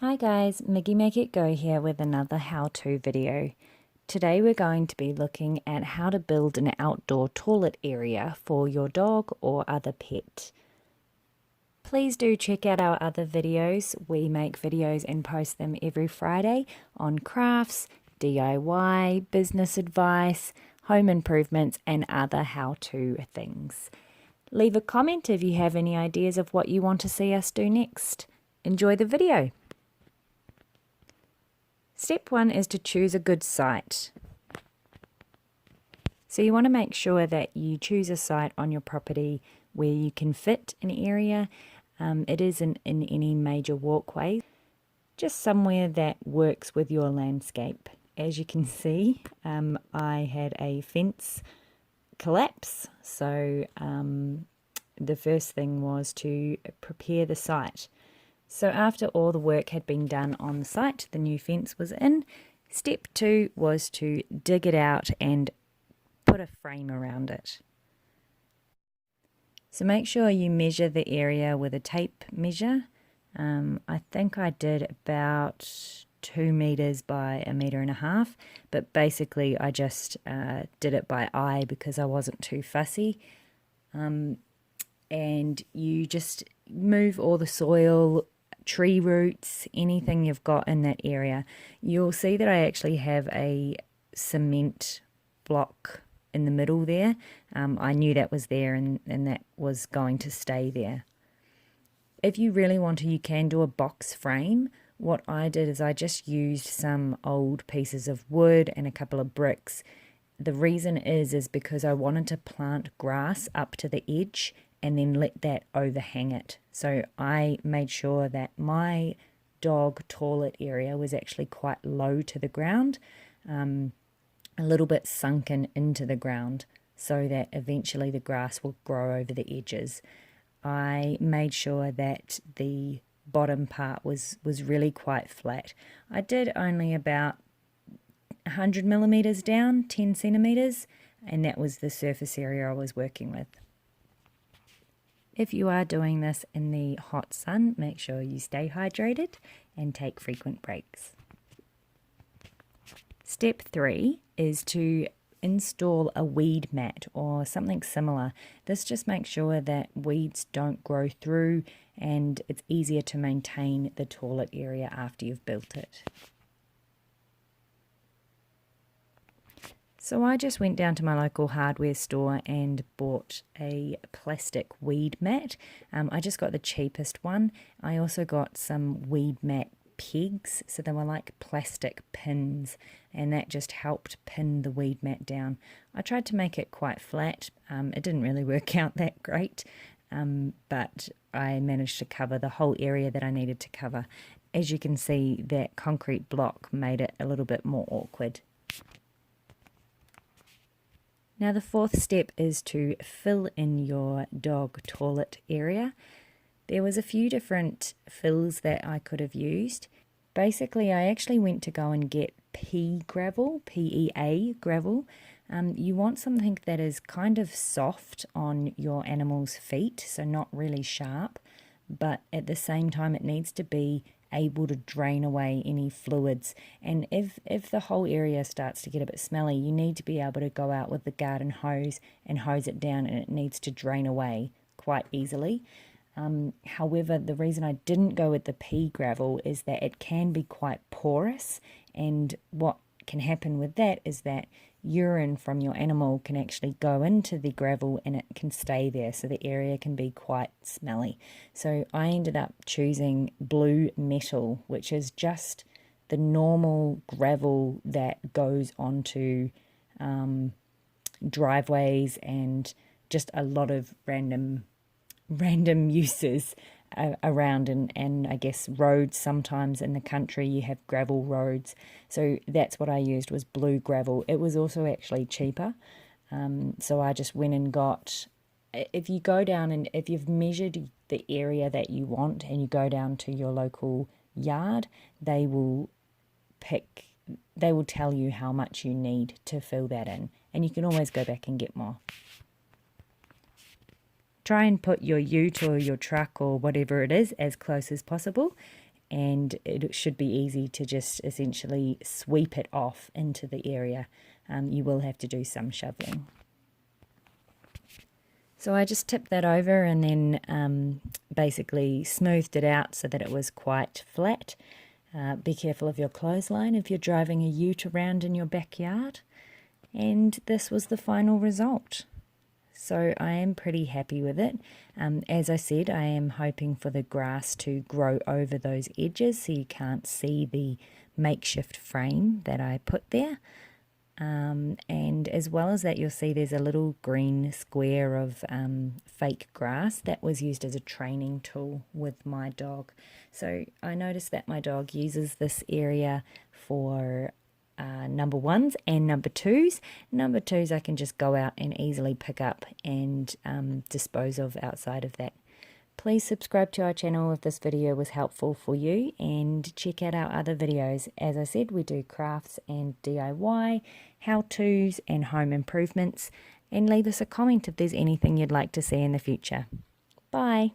Hi guys, Miggy Make It Go here with another how-to video. Today we're going to be looking at how to build an outdoor toilet area for your dog or other pet. Please do check out our other videos. We make videos and post them every Friday on crafts, DIY, business advice, home improvements and other how-to things. Leave a comment if you have any ideas of what you want to see us do next. Enjoy the video. Step 1 is to choose a good site. So you want to make sure that you choose a site on your property where you can fit an area. It isn't in any major walkway, just somewhere that works with your landscape. As you can see, I had a fence collapse, so the first thing was to prepare the site. So after all the work had been done on the site, the new fence was in. Step 2 was to dig it out and put a frame around it. So make sure you measure the area with a tape measure. I think I did about 2 meters by 1.5 meters, but basically I just did it by eye because I wasn't too fussy. And you just move all the soil, tree roots, anything you've got in that area. You'll see that I actually have a cement block in the middle there. I knew that was there and that was going to stay there. If you really want to, you can do a box frame. What I did is I just used some old pieces of wood and a couple of bricks. The reason is because I wanted to plant grass up to the edge and then let that overhang it. So I made sure that my dog toilet area was actually quite low to the ground, a little bit sunken into the ground, so that eventually the grass will grow over the edges. I made sure that the bottom part was really quite flat. I did only about 100 millimeters down, 10 centimeters, and that was the surface area I was working with. If you are doing this in the hot sun, make sure you stay hydrated and take frequent breaks. Step 3 is to install a weed mat or something similar. This just makes sure that weeds don't grow through and it's easier to maintain the toilet area after you've built it. So I just went down to my local hardware store and bought a plastic weed mat. I just got the cheapest one. I also got some weed mat pegs, so they were like plastic pins, and that just helped pin the weed mat down. I tried to make it quite flat. It didn't really work out that great, but I managed to cover the whole area that I needed to cover. As you can see, that concrete block made it a little bit more awkward. Now the fourth step is to fill in your dog toilet area. There was a few different fills that I could have used. Basically, I actually went to go and get pea gravel, PEA gravel. You want something that is kind of soft on your animal's feet, so not really sharp, but at the same time it needs to be able to drain away any fluids. And if the whole area starts to get a bit smelly, you need to be able to go out with the garden hose and hose it down, and it needs to drain away quite easily. However, the reason I didn't go with the pea gravel is that it can be quite porous, and what can happen with that is that urine from your animal can actually go into the gravel and it can stay there, so the area can be quite smelly. So I ended up choosing blue metal, which is just the normal gravel that goes onto driveways and just a lot of random uses around, and I guess roads. Sometimes in the country you have gravel roads, so that's what I used, was blue gravel. It was also actually cheaper, so I just went and got, if you go down and if you've measured the area that you want and you go down to your local yard, they will tell you how much you need to fill that in, and you can always go back and get more. Try and put your ute or your truck or whatever it is as close as possible, and it should be easy to just essentially sweep it off into the area. You will have to do some shoveling. So I just tipped that over and then basically smoothed it out so that it was quite flat. Be careful of your clothesline if you're driving a ute around in your backyard. And this was the final result. So I am pretty happy with it. As I said, I am hoping for the grass to grow over those edges so you can't see the makeshift frame that I put there. And as well as that, you'll see there's a little green square of fake grass that was used as a training tool with my dog. So I noticed that my dog uses this area for number ones and number twos. Number twos I can just go out and easily pick up and dispose of outside of that. Please subscribe to our channel if this video was helpful for you, and check out our other videos. As I said, we do crafts and DIY, how-tos and home improvements, and leave us a comment if there's anything you'd like to see in the future. Bye!